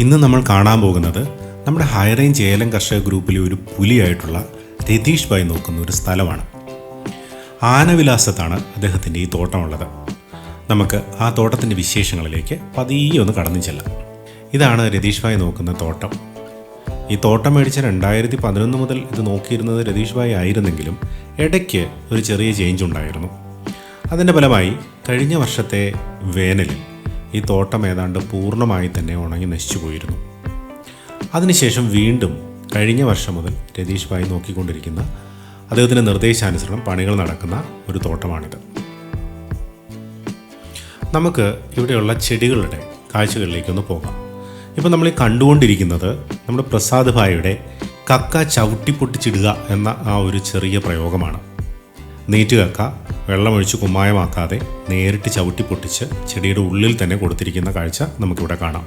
ഇന്ന് നമ്മൾ കാണാൻ പോകുന്നത് നമ്മുടെ ഹൈ റേഞ്ച് ഏലം കർഷക ഗ്രൂപ്പിലെ ഒരു പുലിയായിട്ടുള്ള രതീഷ് ഭായ് നോക്കുന്ന ഒരു സ്ഥലമാണ്. ആനവിലാസത്താണ് അദ്ദേഹത്തിൻ്റെ ഈ തോട്ടമുള്ളത്. നമുക്ക് ആ തോട്ടത്തിൻ്റെ വിശേഷങ്ങളിലേക്ക് പതിയെ ഒന്ന് കടന്നു ചെല്ലാം. ഇതാണ് രതീഷ് ഭായ് നോക്കുന്ന തോട്ടം. ഈ തോട്ടം മേടിച്ച 2011 മുതൽ ഇത് നോക്കിയിരുന്നത് രതീഷ് ഭായ് ആയിരുന്നെങ്കിലും ഇടയ്ക്ക് ഒരു ചെറിയ ചേഞ്ച് ഉണ്ടായിരുന്നു. അതിൻ്റെ ഫലമായി കഴിഞ്ഞ വർഷത്തെ വേനലിൽ ഈ തോട്ടം ഏതാണ്ട് പൂർണ്ണമായി തന്നെ ഉണങ്ങി നശിച്ചു പോയിരുന്നു. അതിനുശേഷം വീണ്ടും കഴിഞ്ഞ വർഷം മുതൽ രതീഷ് ഭായ് നോക്കിക്കൊണ്ടിരിക്കുന്ന അദ്ദേഹത്തിൻ്റെ നിർദ്ദേശാനുസരണം പണികൾ നടക്കുന്ന ഒരു തോട്ടമാണിത്. നമുക്ക് ഇവിടെയുള്ള ചെടികളുടെ കാഴ്ചകളിലേക്കൊന്ന് പോകാം. ഇപ്പോൾ നമ്മൾ ഈ കണ്ടുകൊണ്ടിരിക്കുന്നത് നമ്മുടെ പ്രസാദ് ഭായിയുടെ കക്ക ചവിട്ടിപ്പൊട്ടിച്ചിടുക എന്ന ആ ഒരു ചെറിയ പ്രയോഗമാണ്. നീറ്റ് കക്ക വെള്ളമൊഴിച്ച് കുമ്മായമാക്കാതെ നേരിട്ട് ചവിട്ടിപ്പൊട്ടിച്ച് ചെടിയുടെ ഉള്ളിൽ തന്നെ കൊടുത്തിരിക്കുന്ന കാഴ്ച നമുക്കിവിടെ കാണാം.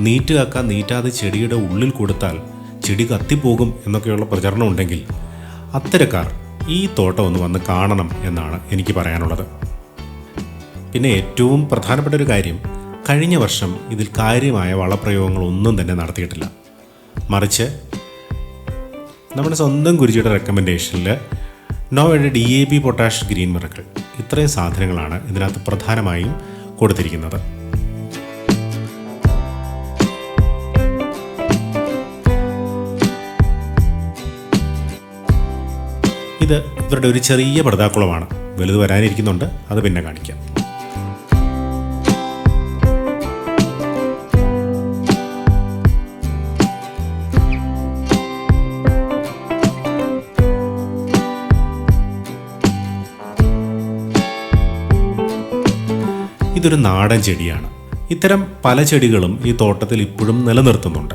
നീറ്റ് കക്ക നീറ്റാതെ ചെടിയുടെ ഉള്ളിൽ കൊടുത്താൽ ചെടി കത്തിപ്പോകും എന്നൊക്കെയുള്ള പ്രചരണം ഉണ്ടെങ്കിൽ അത്തരക്കാർ ഈ തോട്ടം ഒന്ന് വന്ന് കാണണം എന്നാണ് എനിക്ക് പറയാനുള്ളത്. പിന്നെ ഏറ്റവും പ്രധാനപ്പെട്ട ഒരു കാര്യം, കഴിഞ്ഞ വർഷം ഇതിൽ കാര്യമായ വളപ്രയോഗങ്ങളൊന്നും തന്നെ നടത്തിയിട്ടില്ല. മറിച്ച് നമ്മുടെ സ്വന്തം ഗുരുജിയുടെ റെക്കമെൻഡേഷനിൽ നോവയുടെ DAP പൊട്ടാഷ് ഗ്രീൻ മിറക്കിൾ ഇത്രയും സാധനങ്ങളാണ് ഇതിനകത്ത് പ്രധാനമായും കൊടുത്തിരിക്കുന്നത്. ഇത് ഇവരുടെ ഒരു ചെറിയ പടുതാക്കുളമാണ്. വലുത് വരാനിരിക്കുന്നുണ്ട്, അത് പിന്നെ കാണിക്കാം. ഇതൊരു നാടൻ ചെടിയാണ്. ഇത്തരം പല ചെടികളും ഈ തോട്ടത്തിൽ ഇപ്പോഴും നിലനിർത്തുന്നുണ്ട്.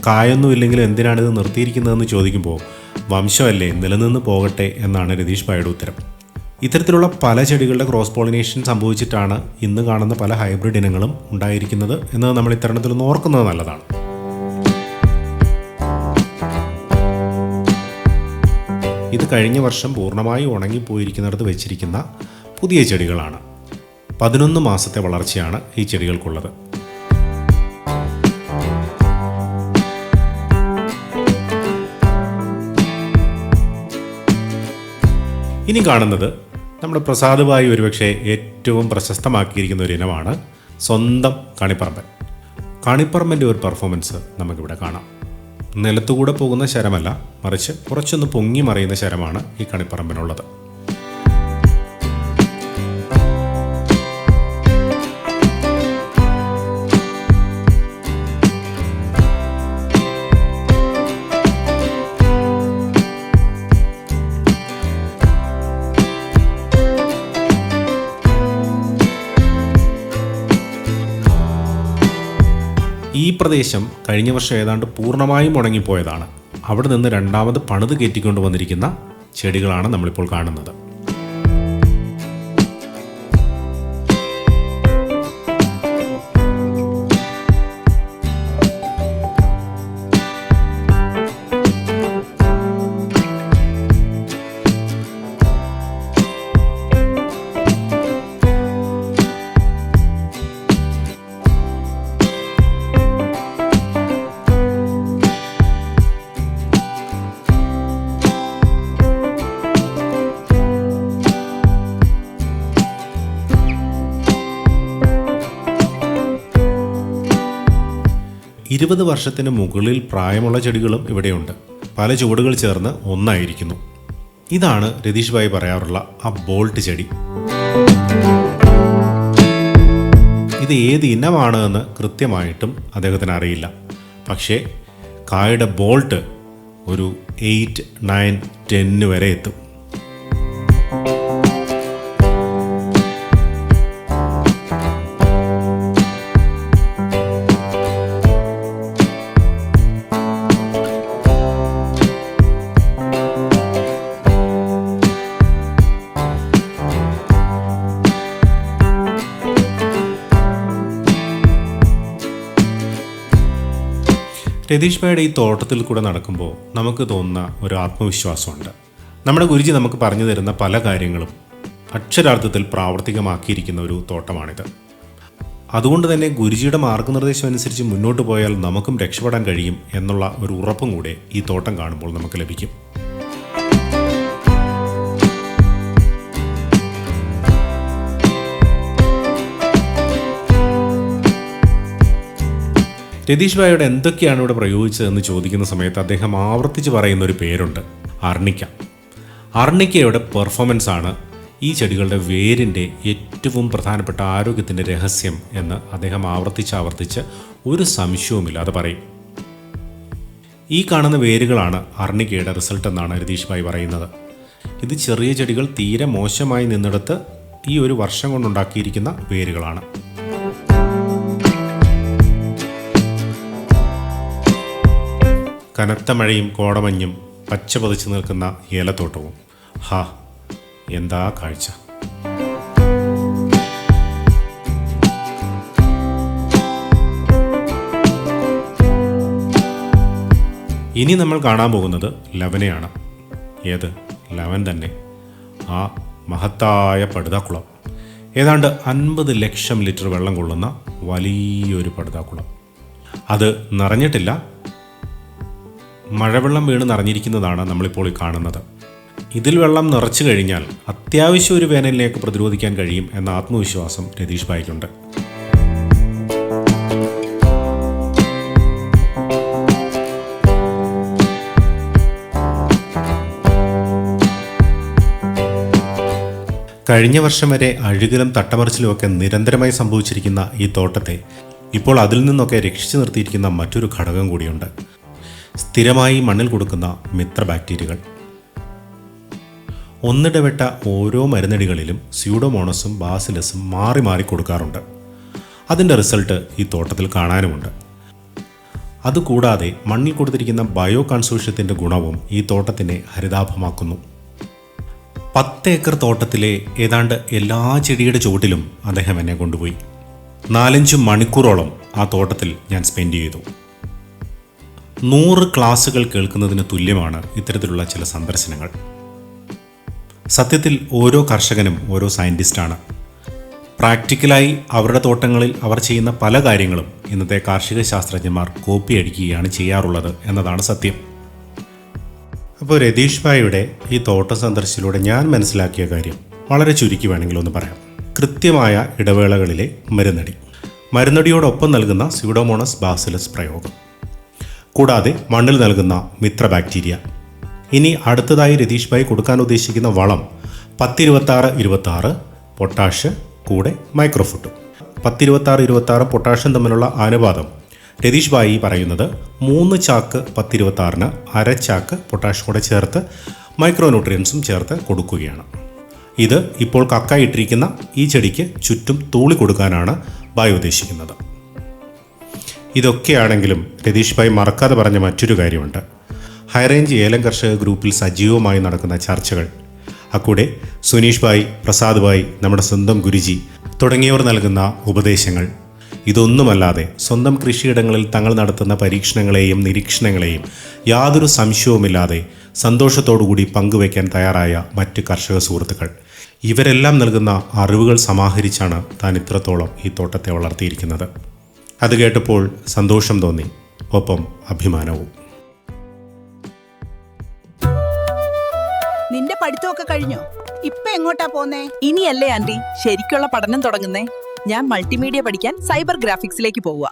കായൊന്നുമില്ലെങ്കിൽ എന്തിനാണ് ഇത് നിർത്തിയിരിക്കുന്നതെന്ന് ചോദിക്കുമ്പോൾ വംശമല്ലേ, നിലനിന്ന് പോകട്ടെ എന്നാണ് രതീഷ് ഭായിയുടെ ഉത്തരം. ഇത്തരത്തിലുള്ള പല ചെടികളുടെ ക്രോസ് പോളിനേഷൻ സംഭവിച്ചിട്ടാണ് ഇന്ന് കാണുന്ന പല ഹൈബ്രിഡ് ഇനങ്ങളും ഉണ്ടായിരിക്കുന്നത് എന്നത് നമ്മൾ ഇത്തരണത്തിലൊന്ന് ഓർക്കുന്നത് നല്ലതാണ്. ഇത് കഴിഞ്ഞ വർഷം പൂർണ്ണമായി ഉണങ്ങിപ്പോയിരിക്കുന്നിടത്ത് വെച്ചിരിക്കുന്ന പുതിയ ചെടികളാണ്. 11 മാസത്തെ വളർച്ചയാണ് ഈ ചെടികൾക്കുള്ളത്. ഇനി കാണുന്നത് നമ്മുടെ പ്രസാദ് ഭായ് ഒരുപക്ഷെ ഏറ്റവും പ്രശസ്തമാക്കിയിരിക്കുന്ന ഒരു ഇനമാണ് സ്വന്തം കണിപ്പറമ്പൻ. കണിപ്പറമ്പൻ്റെ ഒരു പെർഫോമൻസ് നമുക്കിവിടെ കാണാം. നിലത്തുകൂടെ പോകുന്ന ശരമല്ല, മറിച്ച് കുറച്ചൊന്ന് പൊങ്ങി മറിയുന്ന ശരമാണ് ഈ കണിപ്പറമ്പനുള്ളത്. ഈ പ്രദേശം കഴിഞ്ഞ വർഷം ഏതാണ്ട് പൂർണ്ണമായും ഉണങ്ങിപ്പോയതാണ്. അവിടെ നിന്ന് രണ്ടാമത് പണിത് കയറ്റിക്കൊണ്ട് വന്നിരിക്കുന്ന ചെടികളാണ് നമ്മളിപ്പോൾ കാണുന്നത്. ഇരുപത് വർഷത്തിന് മുകളിൽ പ്രായമുള്ള ചെടികളും ഇവിടെയുണ്ട്. പല ചുവടുകൾ ചേർന്ന് ഒന്നായിരിക്കുന്നു. ഇതാണ് രതീഷ് ഭായ് പറയാറുള്ള ആ ബോൾട്ട് ചെടി. ഇത് ഏത് ഇനമാണ് എന്ന് കൃത്യമായിട്ടും അദ്ദേഹത്തിന് അറിയില്ല. പക്ഷേ കായുടെ ബോൾട്ട് ഒരു 8, 9, 10 വരെ എത്തും. രതീഷ് ഭായിയുടെ ഈ തോട്ടത്തിൽ കൂടെ നടക്കുമ്പോൾ നമുക്ക് തോന്നുന്ന ഒരു ആത്മവിശ്വാസമുണ്ട്. നമ്മുടെ ഗുരുജി നമുക്ക് പറഞ്ഞു തരുന്ന പല കാര്യങ്ങളും അക്ഷരാർത്ഥത്തിൽ പ്രാവർത്തികമാക്കിയിരിക്കുന്ന ഒരു തോട്ടമാണിത്. അതുകൊണ്ട് തന്നെ ഗുരുജിയുടെ മാർഗ്ഗനിർദ്ദേശം അനുസരിച്ച് മുന്നോട്ട് പോയാൽ നമുക്കും രക്ഷപ്പെടാൻ കഴിയും എന്നുള്ള ഒരു ഉറപ്പും കൂടെ ഈ തോട്ടം കാണുമ്പോൾ നമുക്ക് ലഭിക്കും. രതീഷ് ഭായിയോട് എന്തൊക്കെയാണ് ഇവിടെ പ്രയോഗിച്ചതെന്ന് ചോദിക്കുന്ന സമയത്ത് അദ്ദേഹം ആവർത്തിച്ച് പറയുന്ന ഒരു പേരുണ്ട്, അർണിക്ക. അർണിക്കയുടെ പെർഫോമൻസ് ആണ് ഈ ചെടികളുടെ വേരിൻ്റെ ഏറ്റവും പ്രധാനപ്പെട്ട ആരോഗ്യത്തിൻ്റെ രഹസ്യം എന്ന് അദ്ദേഹം ആവർത്തിച്ച് ഒരു സംശയവുമില്ലാതെ പറയും. ഈ കാണുന്ന വേരുകളാണ് അർണിക്കയുടെ റിസൾട്ട് എന്നാണ് രതീഷ് ഭായി പറയുന്നത്. ഇത് ചെറിയ ചെടികൾ തീരെ മോശമായി നിന്നിടത്ത് ഈ ഒരു വർഷം കൊണ്ടുണ്ടാക്കിയിരിക്കുന്ന വേരുകളാണ്. കനത്ത മഴയും കോടമഞ്ഞും പച്ച പതിച്ചു നിൽക്കുന്ന ഏലത്തോട്ടവും, ഹാ എന്താ കാഴ്ച! ഇനി നമ്മൾ കാണാൻ പോകുന്നത് ലവനെയാണ്. ഏത് ലവൻ തന്നെ, ആ മഹത്തായ പടുതാക്കുളം. ഏതാണ്ട് 50 ലക്ഷം ലിറ്റർ വെള്ളം കൊള്ളുന്ന വലിയൊരു പടുതാക്കുളം. അത് നിറഞ്ഞിട്ടില്ല, മഴവെള്ളം വീണ് നിറഞ്ഞിരിക്കുന്നതാണ് നമ്മളിപ്പോൾ ഈ കാണുന്നത്. ഇതിൽ വെള്ളം നിറച്ചു കഴിഞ്ഞാൽ അത്യാവശ്യം ഒരു വേനലിലേക്ക് പ്രതിരോധിക്കാൻ കഴിയും എന്ന ആത്മവിശ്വാസം രതീഷ് ഭായിക്കുണ്ട്. കഴിഞ്ഞ വർഷം വരെ അഴുകലും തട്ടമറിച്ചിലുമൊക്കെ നിരന്തരമായി സംഭവിച്ചിരിക്കുന്ന ഈ തോട്ടത്തെ ഇപ്പോൾ അതിൽ നിന്നൊക്കെ രക്ഷിച്ചു നിർത്തിയിരിക്കുന്ന മറ്റൊരു ഘടകം കൂടിയുണ്ട്. സ്ഥിരമായി മണ്ണിൽ കൊടുക്കുന്ന മിത്ര ബാക്ടീരിയകൾ. ഒന്നിടവിട്ട ഓരോ മരുന്നടികളിലും സ്യൂഡോമോണസും ബാസിലസും മാറി മാറി കൊടുക്കാറുണ്ട്. അതിൻ്റെ റിസൾട്ട് ഈ തോട്ടത്തിൽ കാണാനുമുണ്ട്. അതുകൂടാതെ മണ്ണിൽ കൊടുത്തിരിക്കുന്ന ബയോ കൺസോർഷ്യത്തിൻ്റെ ഗുണവും ഈ തോട്ടത്തിനെ ഹരിതാഭമാക്കുന്നു. 10 ഏക്കർ തോട്ടത്തിലെ ഏതാണ്ട് എല്ലാ ചെടിയുടെ ചുവട്ടിലും അദ്ദേഹം എന്നെ കൊണ്ടുപോയി. 4-5 മണിക്കൂറോളം ആ തോട്ടത്തിൽ ഞാൻ സ്പെൻഡ് ചെയ്തു. 100 ക്ലാസ്സുകൾ കേൾക്കുന്നതിന് തുല്യമാണ് ഇത്തരത്തിലുള്ള ചില സന്ദർശനങ്ങൾ. സത്യത്തിൽ ഓരോ കർഷകനും ഓരോ സയൻറ്റിസ്റ്റാണ്. പ്രാക്ടിക്കലായി അവരുടെ തോട്ടങ്ങളിൽ അവർ ചെയ്യുന്ന പല കാര്യങ്ങളും ഇന്നത്തെ കാർഷിക ശാസ്ത്രജ്ഞന്മാർ കോപ്പി അടിക്കുകയാണ് ചെയ്യാറുള്ളത് എന്നതാണ് സത്യം. അപ്പോൾ രതീഷ് ഭായിയുടെ ഈ തോട്ടം സന്ദർശനത്തിലൂടെ ഞാൻ മനസ്സിലാക്കിയ കാര്യം വളരെ ചുരുക്കി വേണമെങ്കിൽ ഒന്ന് പറയാം. കൃത്യമായ ഇടവേളകളിലെ മരുന്നടിയോടൊപ്പം നൽകുന്ന സ്യൂഡോമോണസ് ബാസിലസ് പ്രയോഗം, കൂടാതെ മണ്ണിൽ നൽകുന്ന മിത്ര ബാക്ടീരിയ. ഇനി അടുത്തതായി രതീഷ് ഭായി കൊടുക്കാൻ ഉദ്ദേശിക്കുന്ന വളം 10-26-26 പൊട്ടാഷ് കൂടെ മൈക്രോഫുഡ്. 10-26-26 പൊട്ടാഷ്യം തമ്മിലുള്ള അനുപാതം രതീഷ് ഭായി പറയുന്നത് 3 ചാക്ക് 10-26-ന് അര ചാക്ക് പൊട്ടാഷ് കൂടെ ചേർത്ത് മൈക്രോന്യൂട്രിയൻസും ചേർത്ത് കൊടുക്കുകയാണ്. ഇത് ഇപ്പോൾ കക്ക ഇട്ടിരിക്കുന്ന ഈ ചെടിക്ക് ചുറ്റും തൂളി കൊടുക്കാനാണ് ഭായി ഉദ്ദേശിക്കുന്നത്. ഇതൊക്കെയാണെങ്കിലും രതീഷ് ഭായി മറക്കാതെ പറഞ്ഞ മറ്റൊരു കാര്യമുണ്ട്. ഹൈറേഞ്ച് ഏലം കർഷക ഗ്രൂപ്പിൽ സജീവമായി നടക്കുന്ന ചർച്ചകൾ, അക്കൂടെ സുനീഷ് ഭായ്, പ്രസാദ് ഭായ്, നമ്മുടെ സ്വന്തം ഗുരുജി തുടങ്ങിയവർ നൽകുന്ന ഉപദേശങ്ങൾ, ഇതൊന്നുമല്ലാതെ സ്വന്തം കൃഷിയിടങ്ങളിൽ തങ്ങൾ നടത്തുന്ന പരീക്ഷണങ്ങളെയും നിരീക്ഷണങ്ങളെയും യാതൊരു സംശയവുമില്ലാതെ സന്തോഷത്തോടുകൂടി പങ്കുവയ്ക്കാൻ തയ്യാറായ മറ്റ് കർഷക സുഹൃത്തുക്കൾ, ഇവരെല്ലാം നൽകുന്ന അറിവുകൾ സമാഹരിച്ചാണ് താൻ ഇത്രത്തോളം ഈ തോട്ടത്തെ വളർത്തിയിരിക്കുന്നത്. അത് കേട്ടപ്പോൾ സന്തോഷം തോന്നി, ഒപ്പം അഭിമാനവും. നിന്റെ പഠിത്തമൊക്കെ കഴിഞ്ഞോ? ഇപ്പൊ എങ്ങോട്ടാ പോന്നേ? ഇനിയല്ലേ ആന്റി ശരിക്കുള്ള പഠനം തുടങ്ങുന്നേ. ഞാൻ മൾട്ടിമീഡിയ പഠിക്കാൻ സൈബർ ഗ്രാഫിക്സിലേക്ക് പോവുക.